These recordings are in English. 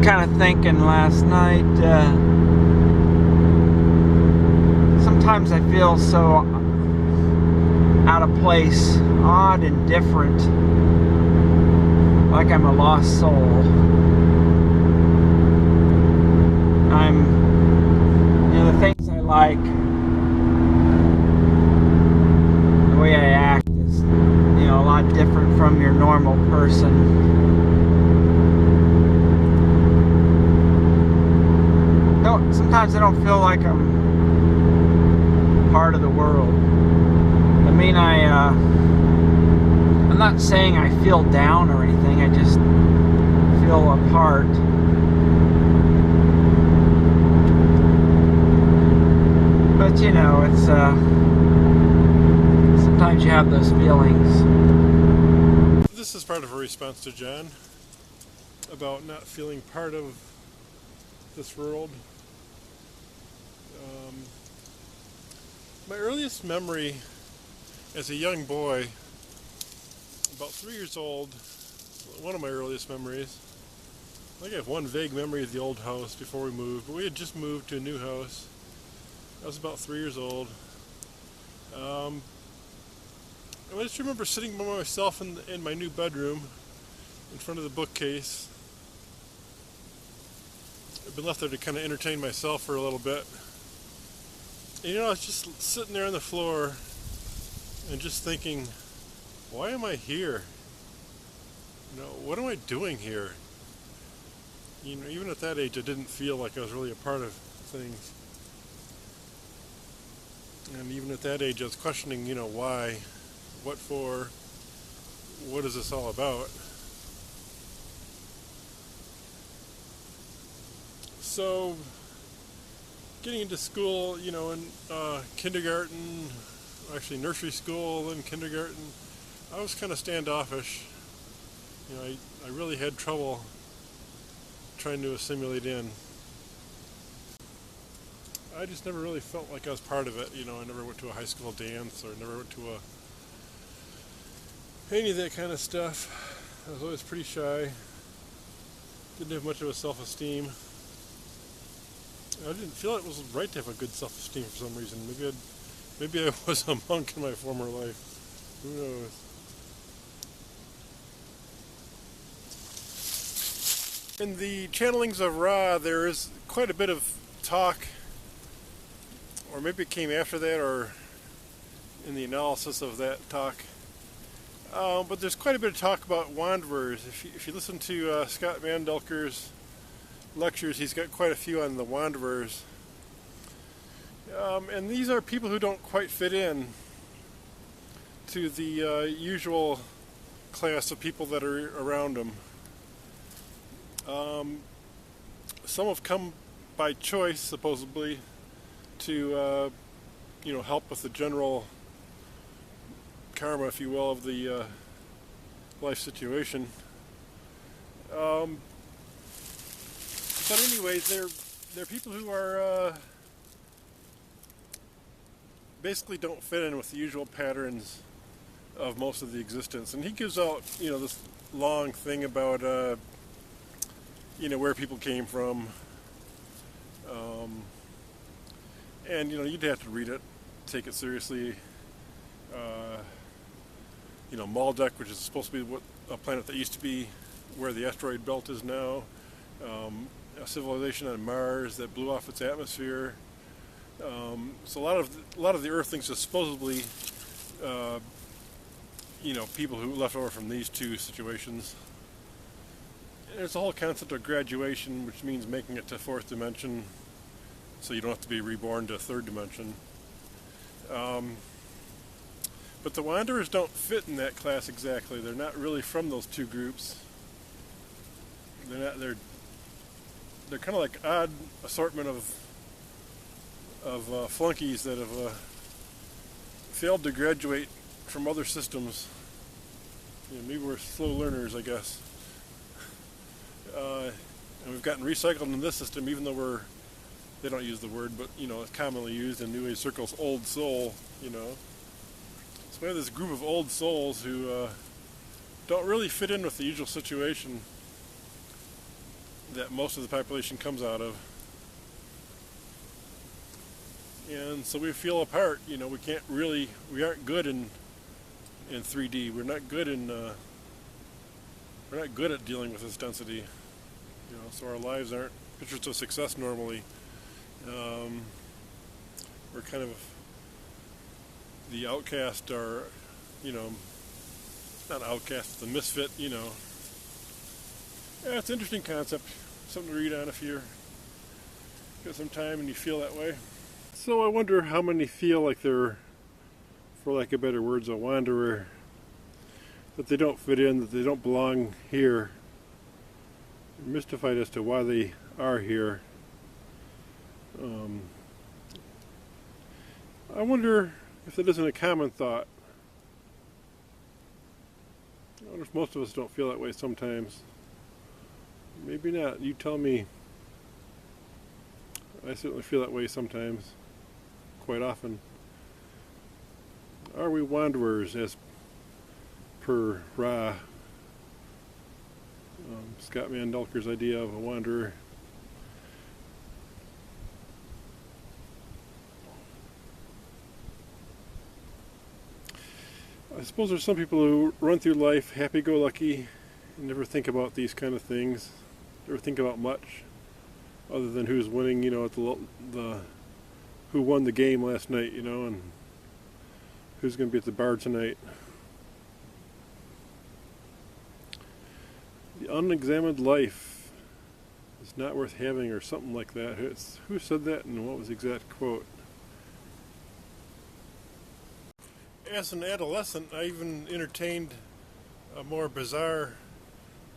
kind of thinking last night, sometimes I feel so out of place, odd and different, like I'm a lost soul. The things I like, the way I act is, a lot different from your normal person. Sometimes I don't feel like I'm part of the world. I mean, I'm not saying I feel down or anything, I just feel apart. But it's sometimes you have those feelings. This is part of a response to John about not feeling part of this world. My earliest memory as a young boy, about 3 years old, one of my earliest memories, I think I have one vague memory of the old house before we moved, but we had just moved to a new house. I was about 3 years old. I just remember sitting by myself in my new bedroom in front of the bookcase. I've been left there to kind of entertain myself for a little bit. And, I was just sitting there on the floor and just thinking, why am I here? What am I doing here? Even at that age, I didn't feel like I was really a part of things. And even at that age, I was questioning, why, what for, what is this all about? So, getting into school, in kindergarten, actually nursery school, then kindergarten, I was kind of standoffish. I really had trouble trying to assimilate in. I just never really felt like I was part of it. I never went to a high school dance or never went to any of that kind of stuff. I was always pretty shy. Didn't have much of a self-esteem. I didn't feel it was right to have a good self-esteem for some reason. Maybe I was a monk in my former life. Who knows? In the channelings of Ra, there is quite a bit of talk, or maybe it came after that, or in the analysis of that talk. But there's quite a bit of talk about wanderers. If you listen to Scott Mandelker's lectures, he's got quite a few on the wanderers. And these are people who don't quite fit in to the usual class of people that are around them. Some have come by choice, supposedly, to help with the general karma, if you will, of the life situation. But anyways, they're people who are basically don't fit in with the usual patterns of most of the existence. And he gives out, this long thing about, where people came from. And, you'd have to read it, take it seriously. Mandelker, which is supposed to be a planet that used to be where the asteroid belt is now. A civilization on Mars that blew off its atmosphere. So a lot of the Earthlings are supposedly, people who left over from these two situations. And there's a whole concept of graduation, which means making it to fourth dimension, so you don't have to be reborn to third dimension. But the Wanderers don't fit in that class exactly. They're not really from those two groups. They're kind of like odd assortment of flunkies that have failed to graduate from other systems. Maybe we're slow learners, I guess. And we've gotten recycled in this system, even though they don't use the word, but it's commonly used in New Age circles, old soul. So we have this group of old souls who don't really fit in with the usual situation. that most of the population comes out of. And so we feel apart. You know, we aren't good in 3D. We're not good at dealing with this density. You know, so our lives aren't pictures of success normally. We're kind of the outcast, or, you know, not outcast, the misfit. You know, yeah, it's an interesting concept. Something to read on if you're got some time and you feel that way. So I wonder how many feel like they're, for lack of better words, a wanderer, that they don't fit in, that they don't belong here. They're mystified as to why they are here. I wonder if that isn't a common thought. I wonder if most of us don't feel that way sometimes. Maybe not. You tell me. I certainly feel that way sometimes. Quite often. Are we wanderers, as per Scott Mandelker's idea of a wanderer? I suppose there's some people who run through life happy-go-lucky and never think about these kind of things, never think about much other than who's winning, you know, at the who won the game last night, you know, and who's going to be at the bar tonight. The unexamined life is not worth having, or something like that. Who said that, and what was the exact quote? As an adolescent, I even entertained a more bizarre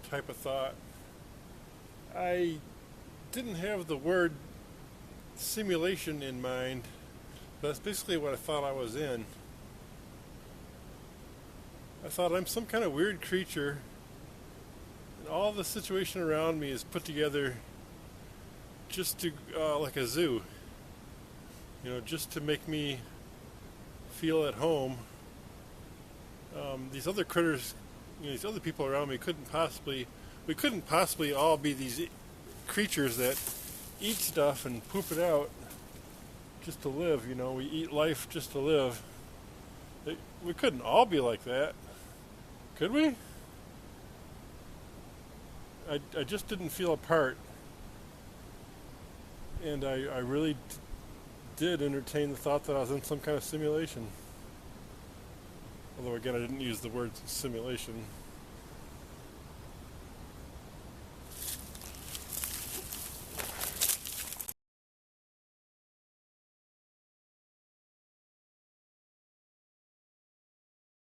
type of thought. I didn't have the word simulation in mind, but that's basically what I thought I was in. I thought I'm some kind of weird creature, and all the situation around me is put together just to, like a zoo, you know, just to make me feel at home. These other critters, you know, these other people around me we couldn't possibly all be these creatures that eat stuff and poop it out just to live. You know, we eat life just to live. We couldn't all be like that, could we? I just didn't feel a part, and I really did entertain the thought that I was in some kind of simulation. Although again, I didn't use the word simulation.